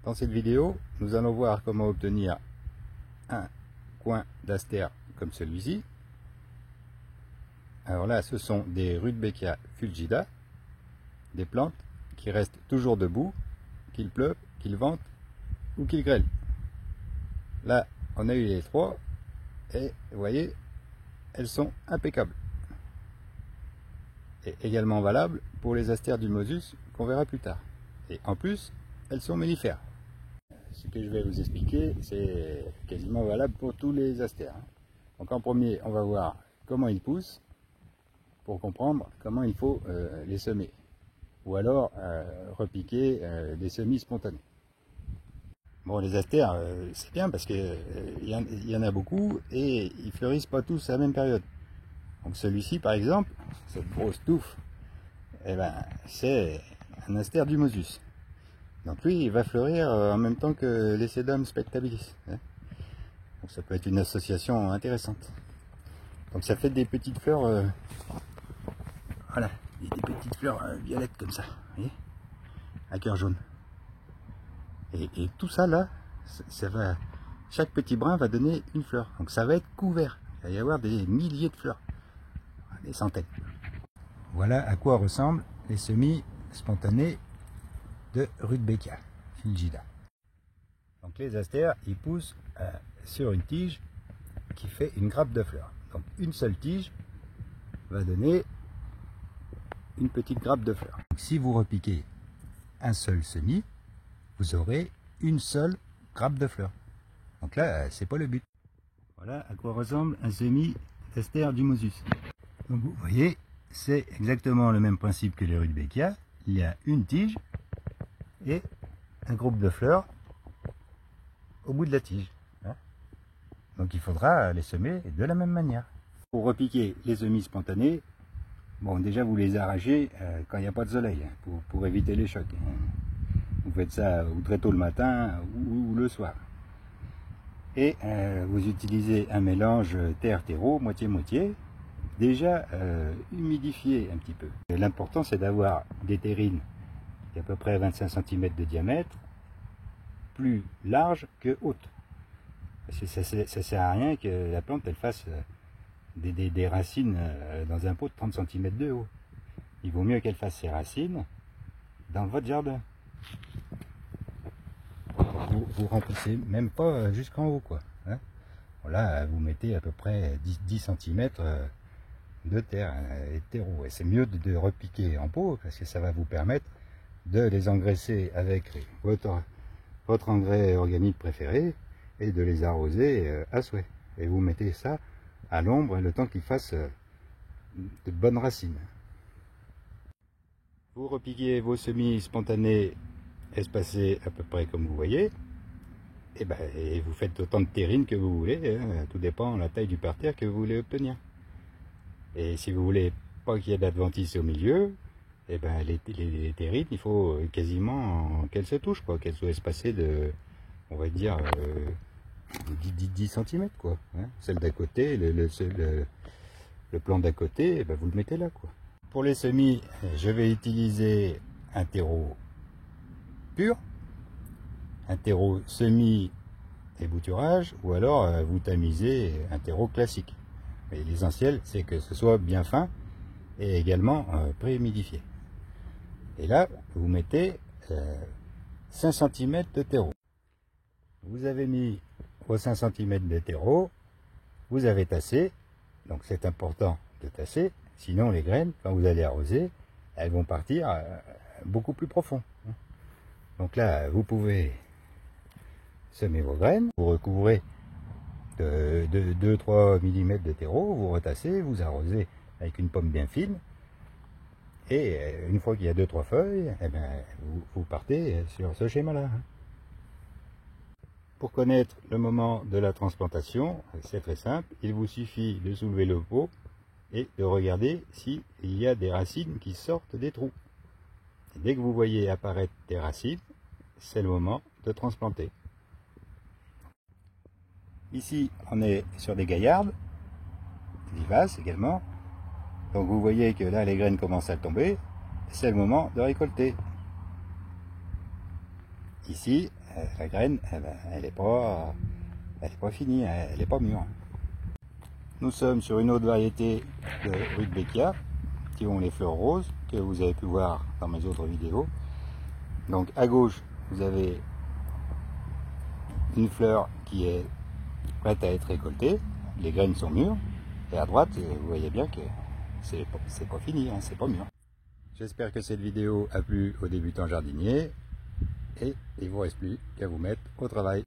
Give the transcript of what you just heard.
Dans cette vidéo, nous allons voir comment obtenir un coin d'astère comme celui-ci. Alors là, ce sont des Rudbeckia fulgida, des plantes qui restent toujours debout, qu'il pleuve, qu'il vente ou qu'il grêle. Là, on a eu les trois et vous voyez, elles sont impeccables. Et également valable pour les astères du Mosus qu'on verra plus tard. Et en plus, elles sont mellifères. Ce que je vais vous expliquer, c'est quasiment valable pour tous les astères. Donc en premier, on va voir comment ils poussent pour comprendre comment il faut les semer. Ou alors repiquer des semis spontanés. Bon, les astères, c'est bien parce qu'il y en a beaucoup et ils fleurissent pas tous à la même période. Donc celui-ci, par exemple, cette grosse touffe, eh ben, c'est un astère du Mosus. Donc lui, il va fleurir en même temps que les Sedum spectabilis. Donc ça peut être une association intéressante. Donc ça fait des petites fleurs, voilà, des petites fleurs violettes comme ça, vous voyez, à cœur jaune. Et tout ça là, chaque petit brin va donner une fleur. Donc ça va être couvert. Il va y avoir des milliers de fleurs, des centaines. Voilà à quoi ressemblent les semis spontanés de Rudbeckia fulgida. Donc les astères, ils poussent sur une tige qui fait une grappe de fleurs. Donc une seule tige va donner une petite grappe de fleurs. Donc, si vous repiquez un seul semis, vous aurez une seule grappe de fleurs. Donc là, c'est pas le but. Voilà à quoi ressemble un semis d'astère du Mosus. Donc vous voyez, c'est exactement le même principe que les Rudbeckia. Il y a une tige et un groupe de fleurs au bout de la tige. Donc il faudra les semer de la même manière. Pour repiquer les semis spontanés, bon, déjà vous les arrachez quand il n'y a pas de soleil, pour éviter les chocs. Vous faites ça ou très tôt le matin ou le soir. Et vous utilisez un mélange terre-terreau, moitié-moitié, déjà humidifié un petit peu. L'important c'est d'avoir des terrines à peu près 25 cm de diamètre, plus larges que hautes. Parce que ça sert à rien que la plante elle fasse des racines dans un pot de 30 cm de haut. Il vaut mieux qu'elle fasse ses racines dans votre jardin. Vous remplissez même pas jusqu'en haut, quoi. Voilà, vous mettez à peu près 10 cm de terre et de terreau. Et c'est mieux de repiquer en pot parce que ça va vous permettre de les engraisser avec votre engrais organique préféré et de les arroser à souhait. Et vous mettez ça à l'ombre le temps qu'ils fassent de bonnes racines. Vous repiquez vos semis spontanés espacés à peu près comme vous voyez. Et vous faites autant de terrines que vous voulez, tout dépend de la taille du parterre que vous voulez obtenir. Et si vous voulez pas qu'il y ait d'adventice au milieu, les terrines, il faut quasiment qu'elles se touchent, quoi, qu'elles soient espacées de, on va dire, 10 cm, quoi. Celle d'à côté, le plan d'à côté, vous le mettez là, quoi. Pour les semis, je vais utiliser un terreau pur, un terreau semi et bouturage, ou alors vous tamisez un terreau classique. Mais l'essentiel, c'est que ce soit bien fin et également pré-humidifié. Et là, vous mettez 5 cm de terreau. Vous avez mis vos 5 cm de terreau, vous avez tassé, donc c'est important de tasser, sinon les graines, quand vous allez arroser, elles vont partir beaucoup plus profond. Donc là, vous pouvez semer vos graines, vous recouvrez de 2-3 mm de terreau, vous retassez, vous arrosez avec une pomme bien fine, et une fois qu'il y a 2-3 feuilles, vous partez sur ce schéma-là. Pour connaître le moment de la transplantation, c'est très simple, il vous suffit de soulever le pot et de regarder s'il y a des racines qui sortent des trous. Et dès que vous voyez apparaître des racines, c'est le moment de transplanter. Ici, on est sur des gaillardes, vivaces également. Donc vous voyez que là, les graines commencent à tomber. C'est le moment de récolter. Ici, la graine, elle n'est pas finie, elle n'est pas mûre. Nous sommes sur une autre variété de Rudbeckia qui ont les fleurs roses que vous avez pu voir dans mes autres vidéos. Donc à gauche, vous avez une fleur qui est prête à être récoltée, les graines sont mûres, et à droite, vous voyez bien que c'est pas fini, hein, c'est pas mûr. J'espère que cette vidéo a plu aux débutants jardiniers, et il ne vous reste plus qu'à vous mettre au travail.